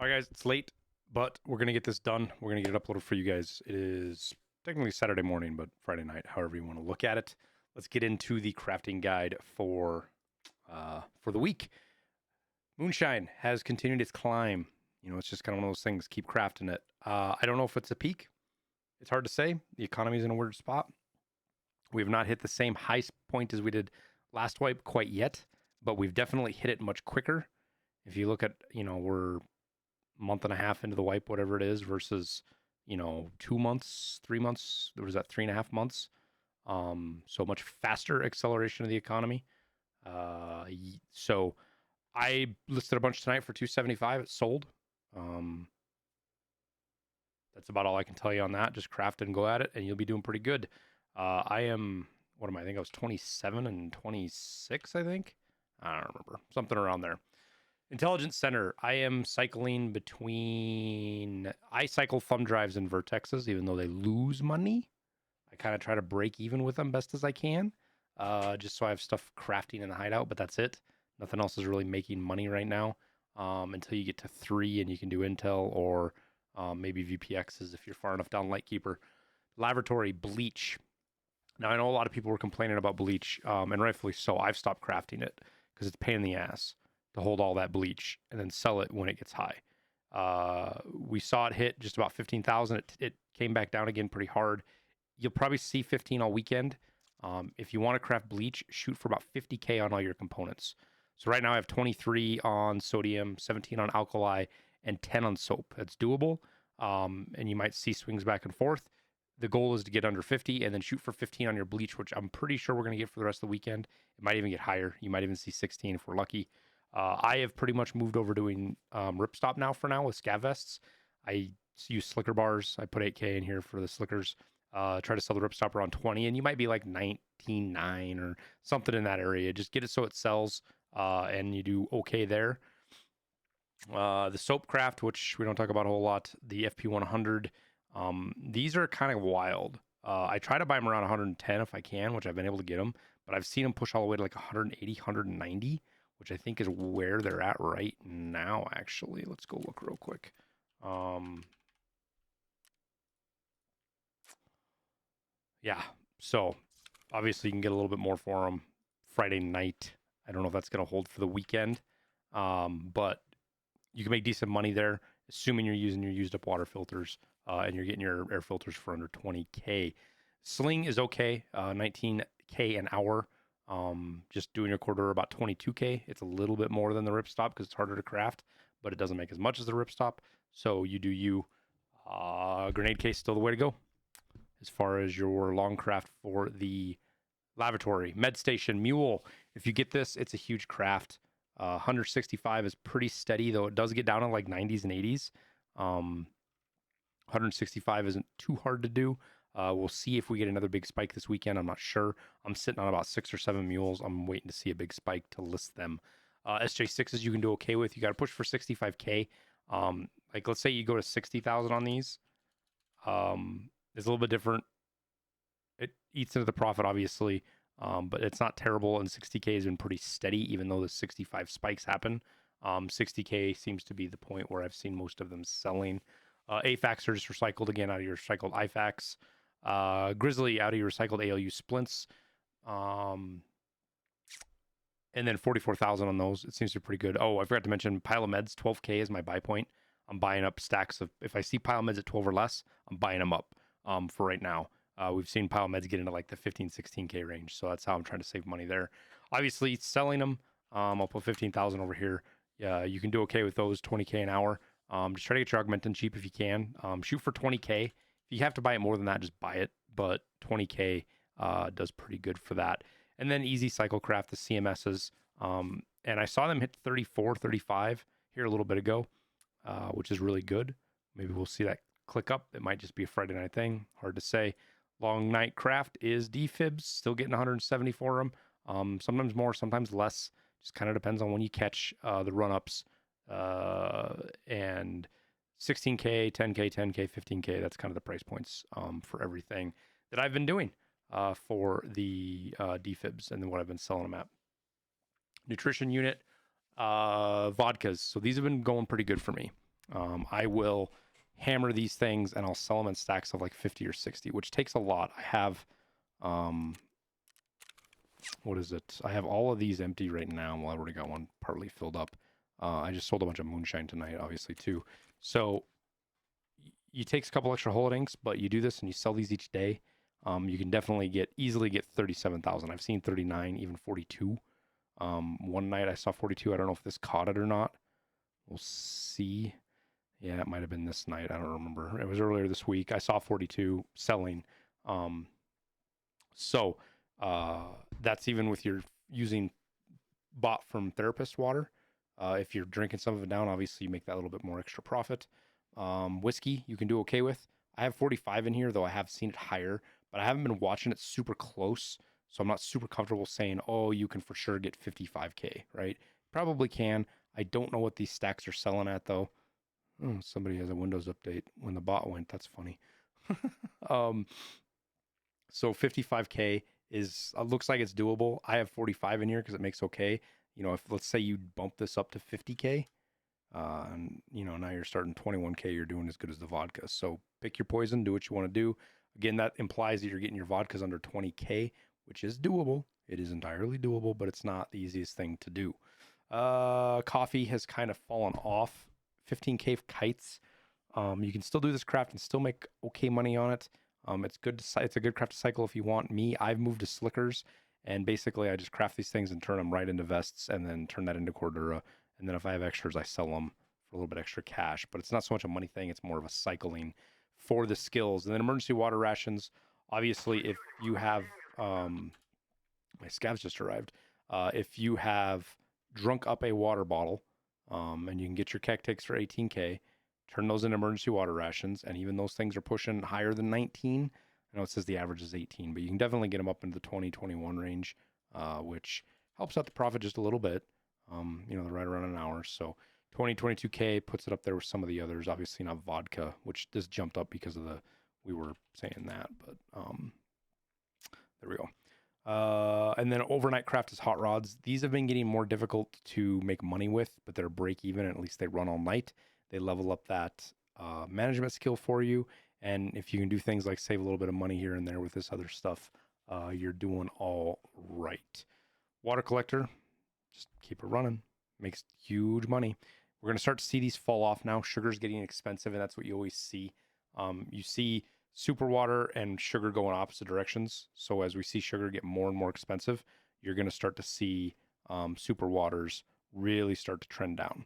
All right, guys, it's late, but we're going to get this done. We're going to get it uploaded for you guys. It is technically Saturday morning, but Friday night, however you want to look at it. Let's get into the crafting guide for the week. Moonshine has continued its climb. You know, it's just kind of one of those things. Keep crafting it. I don't know if it's a peak. It's hard to say. The economy's in a weird spot. We have not hit the same high point as we did last wipe quite yet, but we've definitely hit it much quicker. If you look at, we're month and a half into the wipe, whatever it is, versus 2 months, 3 months. There was that 3.5 months. So much faster acceleration of the economy. So I listed a bunch tonight for 275. It sold. That's about all I can tell you on that. Just craft and go at it, and you'll be doing pretty good. I am. What am I? I think I was 27 and 26. I think. I don't remember. Something around there. Intelligence Center, I am cycling between, I cycle thumb drives and vertexes, even though they lose money. I kind of try to break even with them best as I can, just so I have stuff crafting in the hideout, but that's it. Nothing else is really making money right now until you get to 3 and you can do Intel or maybe VPXs if you're far enough down Lightkeeper. Laboratory, Bleach. Now, I know a lot of people were complaining about Bleach, and rightfully so. I've stopped crafting it because it's a pain in the ass to hold all that bleach and then sell it when it gets high. We saw it hit just about 15,000. It came back down again pretty hard. You'll probably see 15 all weekend. If you want to craft bleach, shoot for about 50K on all your components. So right now I have 23 on sodium, 17 on alkali, and 10 on soap. That's doable. And you might see swings back and forth. The goal is to get under 50 and then shoot for 15 on your bleach, which I'm pretty sure we're going to get for the rest of the weekend. It might even get higher. You might even see 16 if we're lucky. I have pretty much moved over doing ripstop now for now with scav vests. I use slicker bars. I put 8K in here for the slickers. Try to sell the ripstop around 20, and you might be like 19.9 or something in that area. Just get it so it sells, and you do okay there. The soap craft, which we don't talk about a whole lot, the FP100. These are kind of wild. I try to buy them around 110 if I can, which I've been able to get them, but I've seen them push all the way to like 180, 190. Which I think is where they're at right now, actually. Let's go look real quick. Yeah, so obviously you can get a little bit more for them Friday night. I don't know if that's going to hold for the weekend, but you can make decent money there, assuming you're using your used up water filters and you're getting your air filters for under 20K. Sling is okay, 19K an hour. Just doing your quarter about 22K. It's a little bit more than the ripstop because it's harder to craft, but it doesn't make as much as the ripstop. So you do you. Grenade case still the way to go. As far as your long craft for the lavatory, med station, mule. If you get this, it's a huge craft. 165 is pretty steady, though it does get down to like 90s and 80s. 165 isn't too hard to do. We'll see if we get another big spike this weekend. I'm not sure. I'm sitting on about 6 or 7 mules. I'm waiting to see a big spike to list them. SJ6s you can do okay with. You got to push for 65K. Like let's say you go to 60,000 on these. It's a little bit different. It eats into the profit, obviously, but it's not terrible. And 60K has been pretty steady, even though the 65 spikes happen. 60K seems to be the point where I've seen most of them selling. AFAX are just recycled again out of your recycled IFAX. Grizzly out of your recycled ALU splints. And then 44,000 on those. It seems to be pretty good. Oh, I forgot to mention pile of meds. 12K is my buy point. I'm buying up stacks of, if I see pile meds at 12 or less, I'm buying them up for right now. We've seen pile meds get into like the 15, 16K range. So that's how I'm trying to save money there. Obviously, selling them, I'll put 15,000 over here. Yeah, you can do okay with those, 20K an hour. Just try to get your augmentin cheap if you can. Shoot for 20K. If you have to buy it more than that, just buy it. But 20K does pretty good for that. And then Easy Cycle Craft, the CMSs. And I saw them hit 34, 35 here a little bit ago, which is really good. Maybe we'll see that click up. It might just be a Friday night thing. Hard to say. Long Night Craft is DFibs. Still getting 170 for them. Sometimes more, sometimes less. Just kind of depends on when you catch the run-ups. And 16K, 10K, 10K, 15K. That's kind of the price points for everything that I've been doing for the DFibs and then what I've been selling them at. Nutrition unit, vodkas. So these have been going pretty good for me. I will hammer these things and I'll sell them in stacks of like 50 or 60, which takes a lot. I have, what is it? I have all of these empty right now. Well, I already got one partly filled up. I just sold a bunch of moonshine tonight, obviously, too. So you take a couple extra holdings, but you do this and you sell these each day. You can definitely easily get 37,000. I've seen 39, even 42. One night I saw 42. I don't know if this caught it or not. We'll see. Yeah, it might have been this night. I don't remember. It was earlier this week. I saw 42 selling. Um, so that's even with your using bought from therapist water. If you're drinking some of it down, obviously you make that little bit more extra profit. Whiskey you can do okay with. I have 45 in here, though I have seen it higher, but I haven't been watching it super close, so I'm not super comfortable saying, oh, you can for sure get 55K, right? Probably can. I don't know what these stacks are selling at, though. Oh, somebody has a Windows update when the bot went. That's funny. um, so 55K is looks like it's doable. I have 45 in here because it makes okay. You know, if let's say you bump this up to 50K, and you know now you're starting 21K, you're doing as good as the vodka. So pick your poison, do what you want to do. Again, that implies that you're getting your vodkas under 20K, which is doable. It is entirely doable, but it's not the easiest thing to do. Coffee has kind of fallen off. 15K kites. You can still do this craft and still make okay money on it. It's good. It's a good craft to cycle if you want. Me, I've moved to slickers, and basically I just craft these things and turn them right into vests, and then turn that into cordura. And then if I have extras, I sell them for a little bit extra cash. But it's not so much a money thing; it's more of a cycling for the skills. And then emergency water rations. Obviously, if you have, my scavs just arrived. If you have drunk up a water bottle, and you can get your cactics for 18K, turn those into emergency water rations, and even those things are pushing higher than 19. I know it says the average is 18, but you can definitely get them up into the 20, 21 range, which helps out the profit just a little bit. You know, they're right around an hour. So 20, 22K puts it up there with some of the others. Obviously not vodka, which just jumped up because of we were saying that, but there we go. And then overnight craft is hot rods. These have been getting more difficult to make money with, but they're break even. At least they run all night. They level up that management skill for you. And if you can do things like save a little bit of money here and there with this other stuff, you're doing all right. Water collector, just keep it running. Makes huge money. We're going to start to see these fall off now. Sugar's getting expensive, and that's what you always see. You see super water and sugar go in opposite directions. So as we see sugar get more and more expensive, you're going to start to see super waters really start to trend down.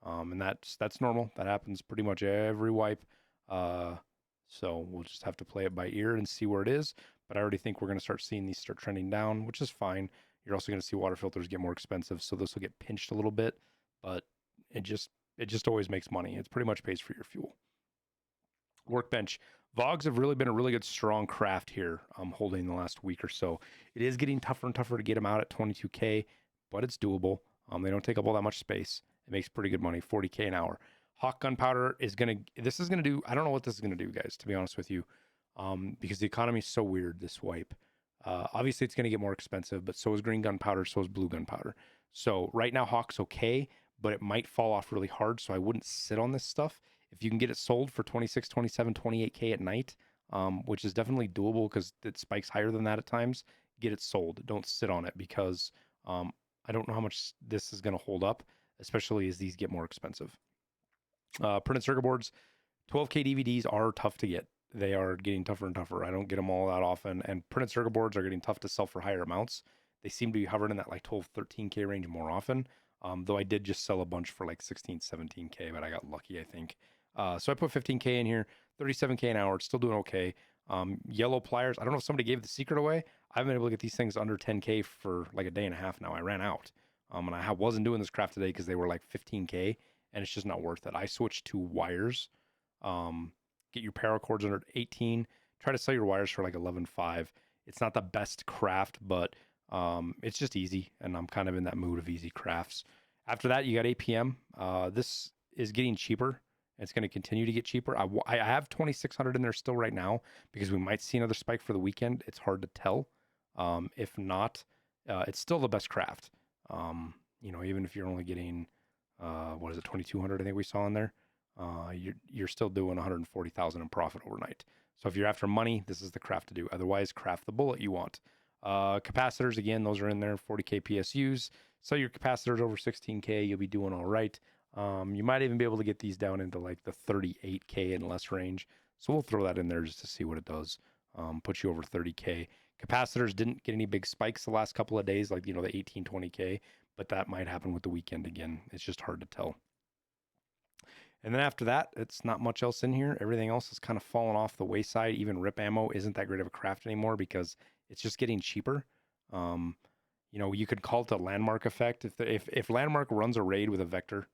And that's normal. That happens pretty much every wipe. So we'll just have to play it by ear and see where it is. But I already think we're going to start seeing these start trending down, which is fine. You're also going to see water filters get more expensive, so this will get pinched a little bit, but it just always makes money. It pretty much pays for your fuel. Workbench. Vogs have really been a really good strong craft here. I'm holding the last week or so. It is getting tougher and tougher to get them out at 22K, but it's doable. They don't take up all that much space. It makes pretty good money, 40K an hour. Hawk gunpowder is gonna. This is gonna do. I don't know what this is gonna do, guys. To be honest with you, because the economy is so weird this wipe. Obviously, it's gonna get more expensive, but so is green gunpowder, so is blue gunpowder. So right now, Hawk's okay, but it might fall off really hard. So I wouldn't sit on this stuff. If you can get it sold for 26, 27, 28K at night, which is definitely doable because it spikes higher than that at times, get it sold. Don't sit on it because I don't know how much this is going to hold up, especially as these get more expensive. Printed circuit boards, 12K DVDs are tough to get. They are getting tougher and tougher. I don't get them all that often. And printed circuit boards are getting tough to sell for higher amounts. They seem to be hovering in that like 12, 13K range more often. Though I did just sell a bunch for like 16, 17K, but I got lucky, I think. So I put 15K in here, 37K an hour. It's still doing okay. Yellow pliers. I don't know if somebody gave the secret away. I've been able to get these things under 10K for like a day and a half now. I ran out. And I wasn't doing this craft today because they were like 15K, and it's just not worth it. I switched to wires. Get your paracords under 18. Try to sell your wires for like 11.5. It's not the best craft, but it's just easy, and I'm kind of in that mood of easy crafts. After that, you got APM. This is getting cheaper. It's going to continue to get cheaper. I have 2,600 in there still right now because we might see another spike for the weekend. It's hard to tell. If not, it's still the best craft. You know, even if you're only getting, what is it, 2,200, I think we saw in there. you're still doing 140,000 in profit overnight. So if you're after money, this is the craft to do. Otherwise, craft the bullet you want. Capacitors, again, those are in there, 40K PSUs. So your capacitors over 16K, you'll be doing all right. You might even be able to get these down into like the 38K and less range. So we'll throw that in there just to see what it does. Put you over 30K. Capacitors didn't get any big spikes the last couple of days, like, the 18, 20K, but that might happen with the weekend again. It's just hard to tell. And then after that, it's not much else in here. Everything else has kind of fallen off the wayside. Even rip ammo isn't that great of a craft anymore because it's just getting cheaper. You could call it a landmark effect. If landmark runs a raid with a vector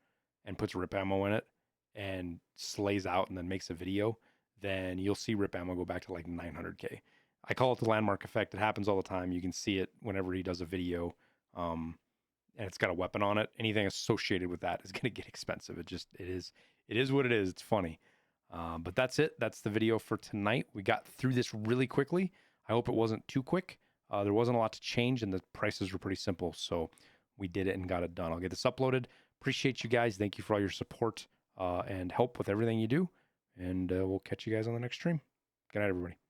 and puts rip ammo in it and slays out and then makes a video, then you'll see rip ammo go back to like 900K. I call it the landmark effect. It happens all the time. You can see it whenever he does a video. And it's got a weapon on it. Anything associated with that is going to get expensive. It is what it is. It's funny. But that's it. That's the video for tonight. We got through this really quickly. I hope it wasn't too quick. There wasn't a lot to change and the prices were pretty simple. So we did it and got it done. I'll get this uploaded. Appreciate you guys. Thank you for all your support and help with everything you do. And we'll catch you guys on the next stream. Good night, everybody.